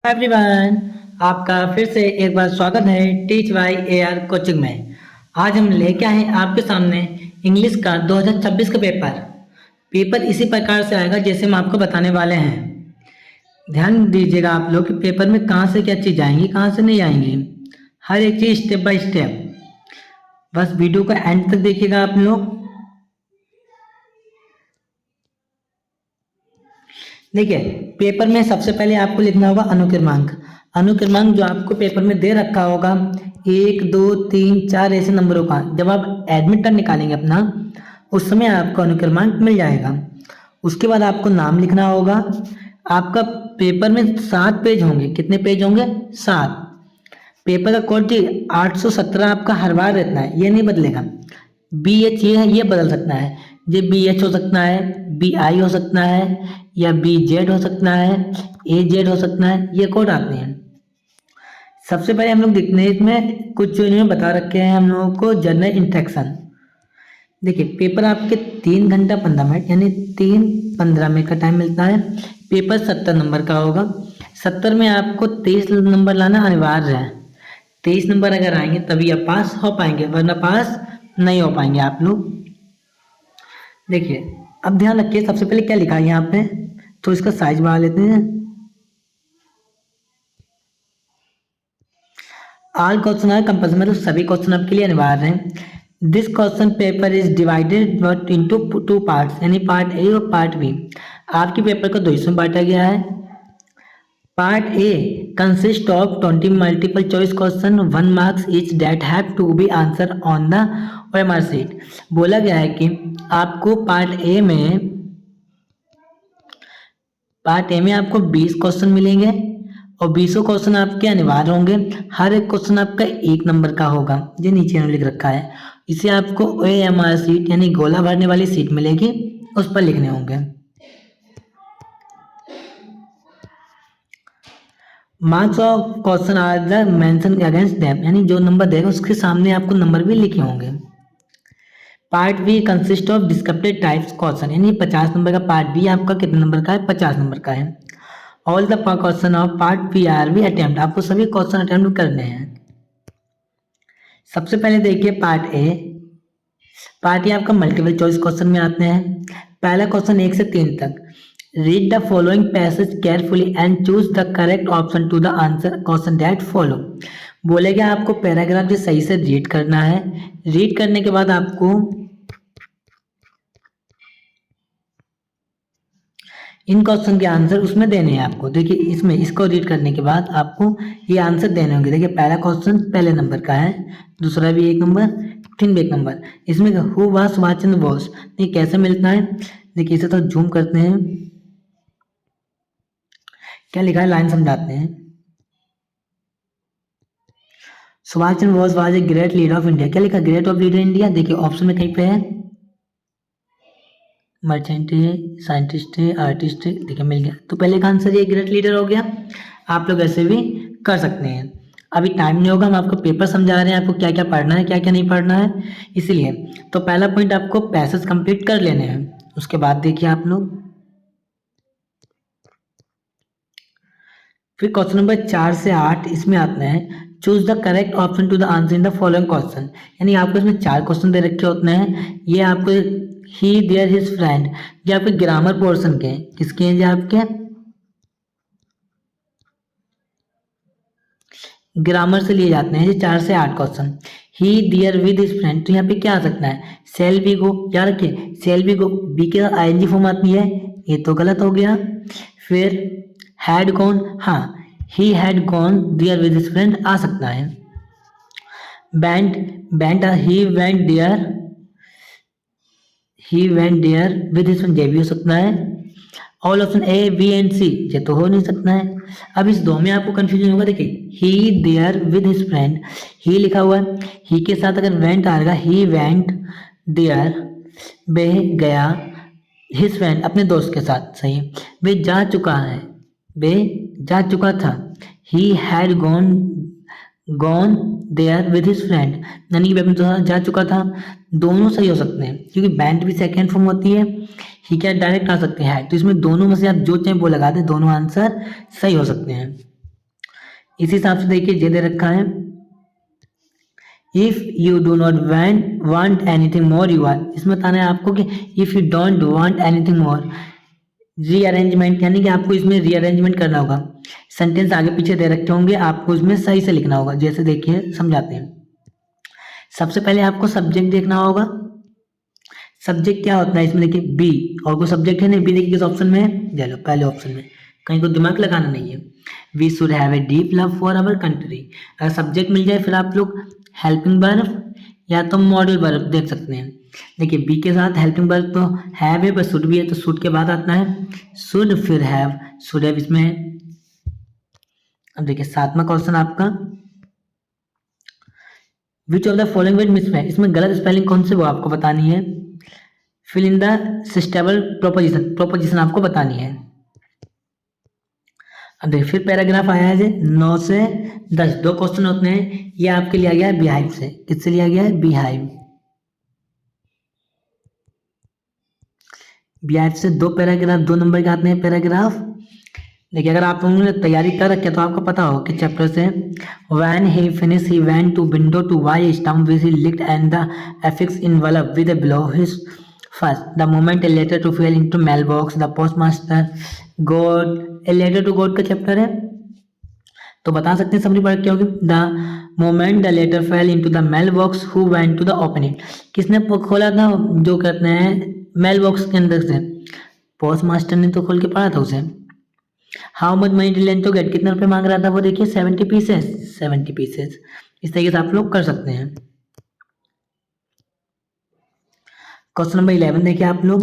Everyone, आपका फिर से एक बार स्वागत है टीच वाई एआर कोचिंग में। आज हम लेके आए हैं आपके सामने इंग्लिश का 2026 का पेपर इसी प्रकार से आएगा जैसे हम आपको बताने वाले हैं। ध्यान दीजिएगा आप लोग कि पेपर में कहाँ से क्या चीज़ आएंगी, कहाँ से नहीं आएंगी, हर एक चीज़ स्टेप बाय स्टेप। बस वीडियो का एंड तक देखिएगा आप लोग। देखिए, पेपर में सबसे पहले आपको लिखना होगा अनुक्रमांक। अनुक्रमांक जो आपको पेपर में दे रखा होगा 1 2 3 4 ऐसे नंबरों का, जब आप एडमिट कार्ड निकालेंगे अपना उस समय आपको अनुक्रमांक मिल जाएगा। उसके बाद आपको नाम लिखना होगा। आपका पेपर में 7 पेज होंगे। कितने पेज होंगे? 7। पेपर का कोड जी 817 आपका हर बार रहता है, ये नहीं बदलेगा। बी एच ये है, ये बदल सकता है। ये बी एच हो सकता है, बी आई हो सकता है, या बी जेड हो सकता है, ए जेड हो सकता है। ये कोड आते हैं। सबसे पहले हम लोग देखते हैं इसमें कुछ जो इन्होंने बता रखे हैं हम लोगों को जनरल इंस्ट्रक्शन। देखिए, पेपर आपके 3 घंटा 15 मिनट यानी 3-15 मिनट का टाइम मिलता है। पेपर 70 नंबर का होगा। 70 में आपको 23 नंबर लाना अनिवार्य है। 23 नंबर अगर आएंगे तभी आप पास हो पाएंगे, वरना पास नहीं हो पाएंगे आप लोग। देखिए, अब ध्यान रखिए सबसे पहले क्या लिखा है यहाँ पे, तो इसका साइज बढ़ा लेते हैं। ऑल क्वेश्चन आर कंपल्सरी, मतलब सभी क्वेश्चन आपके लिए अनिवार्य हैं। This question paper is divided into 2 parts, यानी पार्ट ए और पार्ट बी। आपके पेपर को 2 हिस्सों में बांटा गया है। Part A consist of 20 multiple choice question 1 marks each that have to be answer on the OMR sheet. बोला गया है कि आपको पार्ट ए में आपको 20 क्वेश्चन मिलेंगे और 20 क्वेश्चन आपके अनिवार्य होंगे। हर एक क्वेश्चन आपका 1 नंबर का होगा। ये नीचे इन्होंने लिख रखा है। इसे आपको ओएमआर शीट यानी गोला भरने वाली सीट मिलेगी, उस पर लिखने होंगे। Marks of question are the mention against them, यानी जो नंबर देगा उसके सामने आपको नंबर भी लिखे होंगे। Part B consist of descriptive types question, यानी 50 नंबर का पार्ट बी आपका कितने नंबर का है? 50 नंबर का है। All the question of part B are be attempt, आपको सभी क्वेश्चन अटेम्प्ट करने हैं। सबसे पहले देखिए पार्ट ए। पार्ट ए आपका मल्टीपल चॉइस क्वेश्चन में आते हैं। पहला क्वेश्चन 1 से 3 तक। Read the following passage carefully and choose the correct option to the answer question that follow. बोलेगा आपको पैराग्राफ जो सही से रीड करना है। रीड करने के बाद आपको इन क्वेश्चन के आंसर उसमें देने हैं आपको। देखिए, इसमें इसको रीड करने के बाद आपको ये आंसर देने होंगे। देखिए, पहला क्वेश्चन पहले नंबर का है, दूसरा भी 1 नंबर, 3 भी 1 नंबर। इसमें हु वाज सुभाष चंद्र बोस, ये कैसे मिलता है? देखिए, इसे तो जूम करते हैं। क्या लिखा है लाइन समझाते हैं। Subhash Chandra Bose was a great leader of India. क्या लिखा? Great of leader India. देखिए, ऑप्शन में कहीं पे है मर्चेंट है, साइंटिस्ट है, आर्टिस्ट है। देखिए, मिल गया। तो पहले का आंसर ये ग्रेट लीडर हो गया। आप लोग ऐसे भी कर सकते हैं। अभी टाइम नहीं होगा, हम आपको पेपर समझा रहे हैं, आपको क्या क्या पढ़ना है, क्या क्या नहीं पढ़ना है, इसलिए। तो पहला पॉइंट आपको पैसेज कंप्लीट कर लेने हैं। उसके बाद देखिए आप लोग फिर क्वेश्चन नंबर 4 से 8 इसमें आते हैं। Choose the correct option to the answer in the following question, यानी आपको इसमें 4 क्वेश्चन दे रखे होते हैं। ये आपको ही देयर हिज फ्रेंड, ये आपके ग्रामर पोर्शन के हैं। किसके हैं? ये आपके ग्रामर से लिए जाते हैं। ये 4 से 8 question. He there with his friend, तो यहाँ पे क्या आ सकता है? Shall be go. याद रखिए, सेल बी गो बी के आईएनजी फॉर्म आती है, ये तो गलत हो गया। फिर हैड गॉन, हाँ he had gone there with his friend आ सकता है। बैंड बैंड he went there with his friend, ये भी हो सकता है। All option A B and C, ये तो हो नहीं सकता है। अब इस दो में आपको कंफ्यूजन होगा। देखिए, ही देयर विद हिज फ्रेंड, ही लिखा हुआ है, ही के साथ अगर वेंट आएगा, ही वेंट देयर, वे गया, हिज फ्रेंड अपने दोस्त के साथ, सही। वे जा चुका है, वे जा चुका था। He had gone there with his friend, यानी कि वे अपने दोस्त जा चुका था। दोनों सही हो सकते हैं क्योंकि बैंड भी सेकेंड फॉर्म होती है। ही क्या डायरेक्ट आ सकते हैं, तो इसमें दोनों में से आप जो चाहे वो लगा दें, दोनों आंसर सही हो सकते हैं। इसी हिसाब से देखिए ये दे रखा है, if you do not want anything more you are, इसमें बताना है आपको कि if you don't want anything more, rearrangement यानी कि आपको इसमें रीअरेंजमेंट करना होगा। सेंटेंस आगे पीछे दे रखे होंगे, आपको इसमें सही से लिखना होगा। जैसे देखिए समझाते हैं। सबसे पहले आपको सब्जेक्ट देखना होगा। सब्जेक्ट क्या होता है इसमें, देखिए बी, और कोई सब्जेक्ट है नहीं, बी देखिए किस ऑप्शन में है, चलो पहले ऑप्शन में, कहीं को दिमाग लगाना नहीं है। We should have a deep love for our country, अगर सब्जेक्ट मिल जाए फिर आप लोग हेल्पिंग वर्ब या तो मॉडल वर्ब देख सकते हैं। देखिए बी के साथ हेल्पिंग वर्ब तो हैव है, बस शुड भी है, तो शुड के बाद आता है शुड, फिर हैव, शुड हैव इसमें है। अब देखिए 7वां क्वेश्चन आपका, which of the following word miss है, इसमें गलत स्पेलिंग कौन से वो आपको बतानी है। Fill in the suitable preposition, preposition आपको बतानी है। अब देखिए फिर पैराग्राफ आया है 9 से 10, 2 क्वेश्चन होते हैं। ये आपके लिया गया है बिहाइव से, किससे लिया गया है, बिहाइव। बिहाइव से 2 पैराग्राफ 2 नंबर के आते हैं पैराग्राफ। देखिए अगर आप लोगों ने तैयारी कर रखी है तो आपको पता हो कि चैप्टर से, when he finish he went to window to why stamp which he licked and the affix envelope with below his first the moment a letter to fell into mail box the postmaster god, a letter to god का chapter है, तो बता सकते हैं summary पढ़ क्या होगी, the moment the letter fell into the mail box who went to the open it, किसने खोला था, जो कहते हैं मेल बॉक्स के अंदर से, पोस्ट मास्टर ने तो खोल के पढ़ा था उसे। How much money did Len to get, कितने रुपए मांग रहा था वो, देखिए 70 पीसेस, 70 पीसेस। इस तरीके से आप लोग कर सकते हैं। क्वेश्चन नंबर 11 देखिए आप लोग,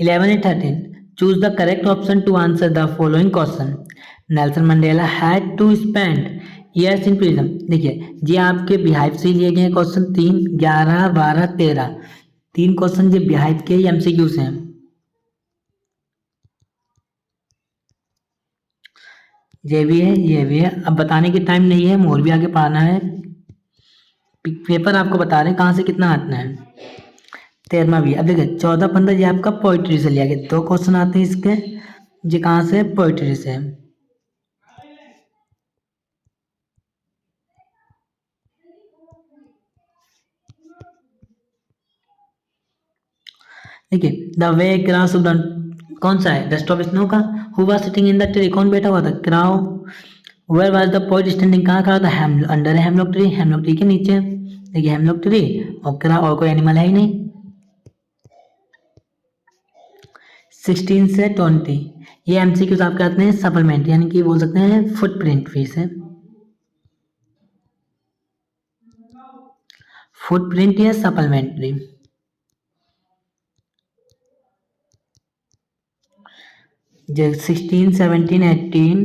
11 and 13, choose the correct option to answer the following question. Nelson Mandela had to spend years in prison, देखिए ये आपके बिहाइव से लिए गए क्वेश्चन 3, 11, 12, 13, 3 क्वेश्चन ये बिहाइव के एमसीक्यू से हैं। ये भी है, ये भी है। अब बताने की टाइम नहीं है, मोर भी आगे पढ़ाना है, पेपर आपको बता रहे हैं कहाँ से कितना आना है। 13वां भी। अब देखिए 14, 15 ये आपका पोइट्री से लिया गया, 2 क्वेश्चन आते हैं इसके, ये कहाँ से, पोइट्री से। देखिए the way crow should run, कौन सा है, द स्टॉप स्नो का, who was sitting in the tree, कौन बैठा हुआ था, crow. Where was the poet standing, कहाँ खड़ा था, under hemlock tree, hemlock tree के नीचे। देखिए हेमलॉक ट्री और क्राउ, और कोई एनिमल है ही नहीं। 16 से 20 ये एमसीक्यूज आपके आते हैं सप्लीमेंट, यानी कि बोल सकते हैं फुटप्रिंट फी से, फुटप्रिंट या सप्लीमेंट्री। जो 16, 17, 18,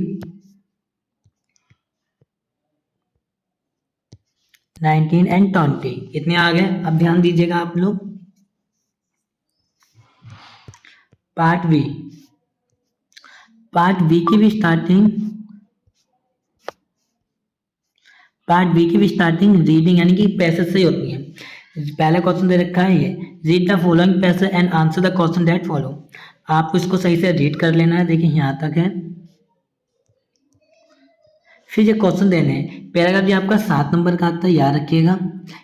19 एंड 20 इतने आ गए। अब ध्यान दीजिएगा आप लोग, पार्ट बी, पार्ट बी की भी स्टार्टिंग, पार्ट बी की भी स्टार्टिंग रीडिंग यानी कि पैसेज से ही होती है। पहला क्वेश्चन दे रखा है ये, read the following passage and answer the question that follow, आपको इसको सही से रीड कर लेना है। देखिए यहाँ तक है, फिर ये क्वेश्चन देने हैं। पैराग्राफ ये आपका 7 नंबर का आता है, याद रखिएगा।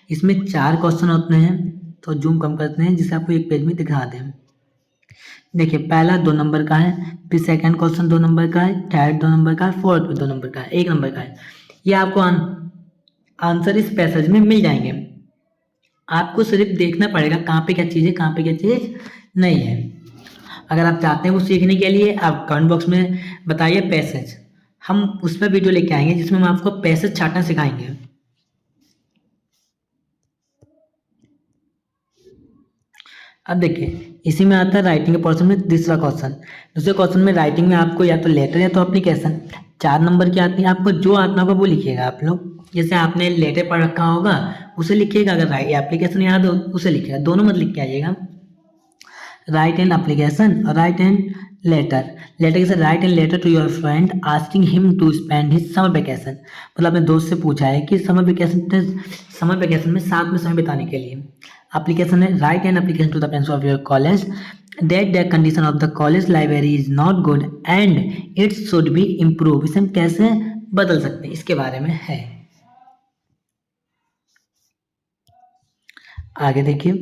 इसमें 4 क्वेश्चन होते हैं, तो जूम कम करते हैं जिससे आपको एक पेज में दिखा दें। देखिए पहला 2 नंबर का है, फिर सेकंड क्वेश्चन 2 नंबर का है, थर्ड 2 नंबर का है, फोर्थ भी 2 नंबर का है, 1 नंबर का है। ये आपको आंसर इस पैसेज में मिल जाएंगे, आपको सिर्फ देखना पड़ेगा कहाँ पे क्या चीज़ है, कहाँ पे क्या चीज़ नहीं है। अगर आप चाहते हैं वो सीखने के लिए, आप कमेंट बॉक्स में बताइए पैसेज, हम उस पर वीडियो लेके आएंगे जिसमें हम आपको पैसेज छाटना सिखाएंगे। अब देखिए इसी में आता है राइटिंग के पोर्शन में दूसरा क्वेश्चन। दूसरे क्वेश्चन में राइटिंग में आपको या तो लेटर या तो एप्लीकेशन 4 नंबर की आती है, आपको जो आना होगा वो लिखिएगा आप लोग। जैसे आपने लेटर पढ़ रखा होगा उसे लिखिएगा, अगर एप्लीकेशन याद हो उसे लिखिएगा, दोनों मत लिख के आइएगा। राइट एन एप्लीकेशन और राइट एन लेटर। लेटर कैसे, write an letter to your friend asking him to spend his summer vacation, मतलब अपने दोस्त से पूछा है कि समर वेकेशन में साथ में समय बिताने के लिए। एप्लीकेशन है, write an application to the principal of your college that the condition of the college library is not good and it should be improve. इसे हम कैसे बदल सकते हैं, इसके बारे में है। आगे देखिए,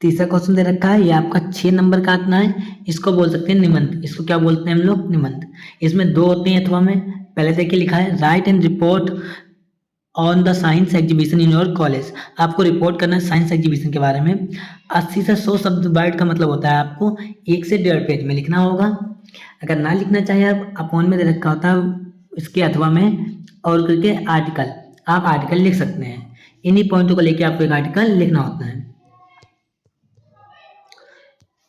तीसरा क्वेश्चन दे रखा है, ये आपका 6 नंबर का आतना है, इसको बोल सकते हैं निबंध। इसको क्या बोलते हैं हम लोग? निबंध। इसमें 2 होते हैं अथवा में। पहले देखिए लिखा है, right and report on the science exhibition in your college. आपको रिपोर्ट करना है साइंस एग्जीबिशन के बारे में। 80 से 100 शब्द वर्ड का मतलब होता है आपको 1 से 1.5 पेज में लिखना होगा। अगर ना लिखना चाहिए आप, अपोन में दे रखा होता है इसके अथवा में और करके आर्टिकल, आप आर्टिकल लिख सकते हैं। इन्हीं पॉइंटों को लेके आपको एक आर्टिकल लिखना होता है।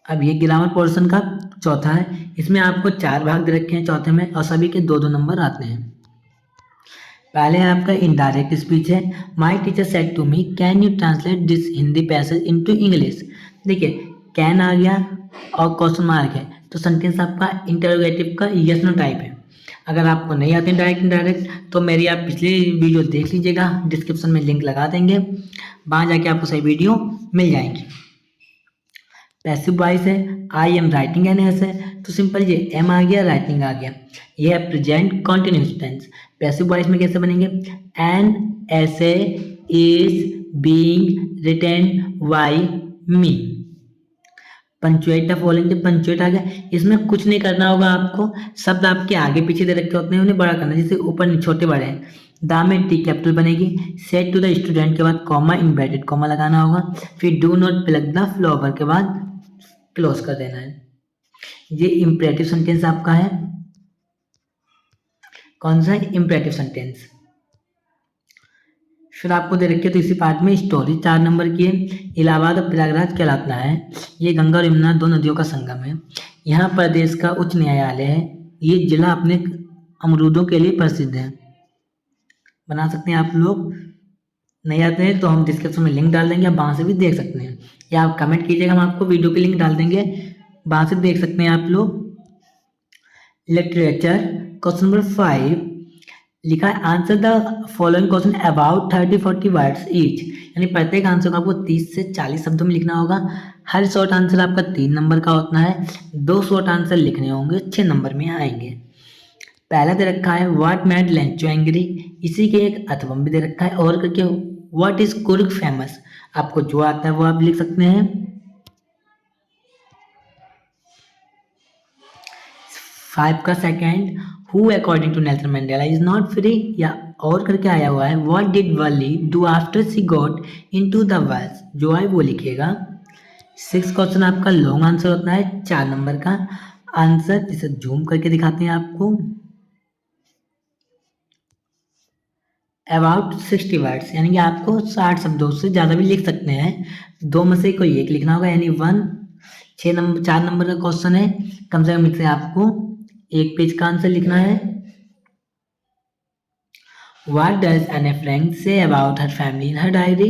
अब ये ग्रामर पोर्शन का चौथा है, इसमें आपको 4 भाग दे रखे हैं चौथे में, और सभी के 2-2 नंबर आते हैं। पहले आपका इनडायरेक्ट स्पीच है, my teacher said to me can you translate this Hindi passage into English. देखिए कैन आ गया और क्वेश्चन मार्क है, तो सेंटेंस आपका इंटरोगेटिव का यस नो टाइप है। अगर आपको नहीं आते डायरेक्ट इनडायरेक्ट तो मेरी आप पिछली वीडियो देख लीजिएगा, डिस्क्रिप्शन में लिंक लगा देंगे, वहाँ जाके आपको सही वीडियो मिल जाएंगी। पैसिव वॉइस है, आई एम राइटिंग एन ऐसे, तो सिंपल ये एम आ गया, राइटिंग आ गया। ये है present continuous tense. Passive voice में कैसे बनेंगे? An essay is being written by me. Punctuate the following, punctuate आ गया। इसमें कुछ नहीं करना होगा आपको, शब्द आपके आगे पीछे दे रखे होते हैं, उन्हें बड़ा करना, जैसे ऊपर छोटे बड़े हैं। दा में टी कैपिटल बनेगी, सेट टू द स्टूडेंट के बाद कॉमा इन्वर्टेड कॉमा लगाना होगा, फिर do not plug the flower के बाद क्लोज कर देना है। ये इंपरेटिव सेंटेंस आपका है। कौन सा? Imperative sentence. फिर आपको दे रखी है तो इसी पार्ट में स्टोरी 4 नंबर की है। इलाहाबाद और प्रयागराज कहलाता है, ये गंगा और यमुना 2 नदियों का संगम है। यहाँ प्रदेश का उच्च न्यायालय है। ये जिला अपने अमरूदों के लिए प्रसिद्ध है। बना सकते हैं आप लोग, नहीं आते हैं तो हम डिस्क्रिप्शन में लिंक डाल देंगे, आप वहाँ से भी देख सकते हैं, या आप कमेंट कीजिएगा, हम आपको वीडियो की लिंक डाल देंगे, वहाँ से देख सकते हैं आप लोग। लिटरेचर क्वेश्चन नंबर 5 लिखा है, answer the following question about 30-40 words each. यानी प्रत्येक आंसर को आपको 30 से 40 शब्दों में लिखना होगा। हर शॉर्ट आंसर आपका 3 नंबर का होता है। 2 शॉर्ट आंसर लिखने होंगे, 6 नंबर में आएंगे। पहला दे रखा है व्हाट मेड लेंचो एंग्री, इसी के एक अथवम भी दे रखा है, और करके व्हाट इज कुर्ग फेमस। आपको जो आता है वो आप लिख सकते हैं। 5 का second, who according to Nelson Mandela is not free, या और करके आया हुआ है what did Valli do after she got into the world, जो है वो लिखिएगा। 6 क्वेश्चन आपका लॉन्ग आंसर होता है 4 नंबर का आंसर, इसे जूम करके दिखाते हैं आपको। अबाउट 60 वर्ड्स, यानी कि आपको 60 शब्दों से ज़्यादा भी लिख सकते हैं। 2 में से कोई एक लिखना होगा, यानी 1। 4 नंबर का क्वेश्चन है, कम से कम इससे आपको 1 पेज का आंसर लिखना है। What does Anne Frank say about her family in her diary?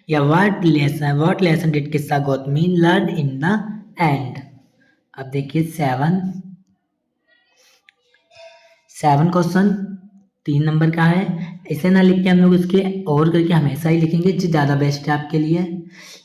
या what lesson did किस्सा Gautami learn in the end? अब देखिए 7 क्वेश्चन 3 नंबर का है। इसे ना लिख के हम लोग इसके और करके हमेशा ही लिखेंगे, जो ज़्यादा बेस्ट है आपके लिए।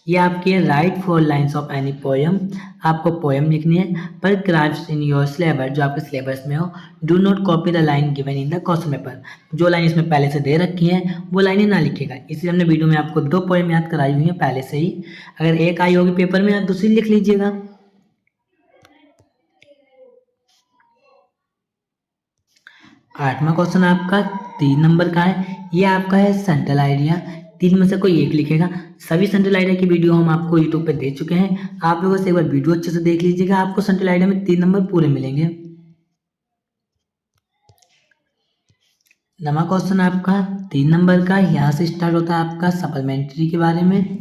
ये आपकी है right 4 lines of any poem, आपको पोएम लिखनी है, पर क्राफ्ट इन योर सिलेबस, जो आपके सिलेबस में हो। Do not copy the line given in the question paper, जो लाइन इसमें पहले से दे रखी है वो लाइनें ना लिखिएगा। इसलिए हमने वीडियो में आपको 2 पोएम याद कराई हुई है पहले से ही, अगर एक आई होगी पेपर में आप दूसरी लिख लीजिएगा। 8वां क्वेश्चन आपका 3 नंबर का है, ये आपका है सेंट्रल आइडिया। 3 में से कोई एक लिखेगा। सभी सेंट्रल आइडिया की वीडियो हम आपको यूट्यूब पे दे चुके हैं, आप लोगों से एक बार वीडियो अच्छे से देख लीजिएगा, आपको सेंट्रल आइडिया में 3 नंबर पूरे मिलेंगे। 9वां क्वेश्चन आपका 3 नंबर का, यहाँ से स्टार्ट होता है आपका सप्लीमेंट्री के बारे में।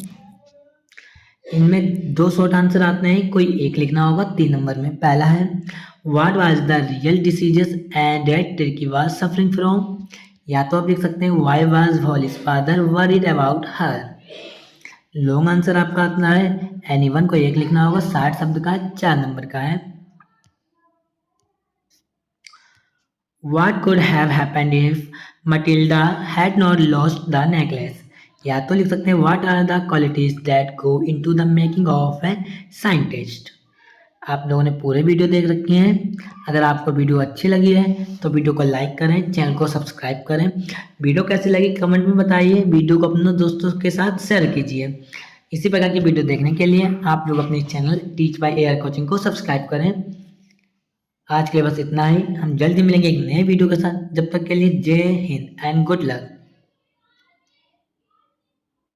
इनमें 2 शॉर्ट आंसर आते हैं, कोई एक लिखना होगा 3 नंबर में। पहला है what was the real diseases and that Turkey was suffering from, या तो आप लिख सकते हैं why was Wallis father worried about her. Long answer आपका आता है एनीवन, को एक लिखना होगा, 60 शब्द का 4 नंबर का है। What could have happened if Matilda had not lost the necklace, या तो लिख सकते हैं what are the qualities that go into the making of a scientist. आप लोगों ने पूरे वीडियो देख रखे हैं। अगर आपको वीडियो अच्छी लगी है तो वीडियो को लाइक करें, चैनल को सब्सक्राइब करें। वीडियो कैसी लगी कमेंट में बताइए, वीडियो को अपने दोस्तों के साथ शेयर कीजिए। इसी प्रकार की वीडियो देखने के लिए आप लोग अपने channel teach bye AR coaching को सब्सक्राइब करें। आज के लिए बस इतना ही, हम जल्दी मिलेंगे एक नए वीडियो के साथ। जब तक के लिए जय हिंद एंड गुड लक।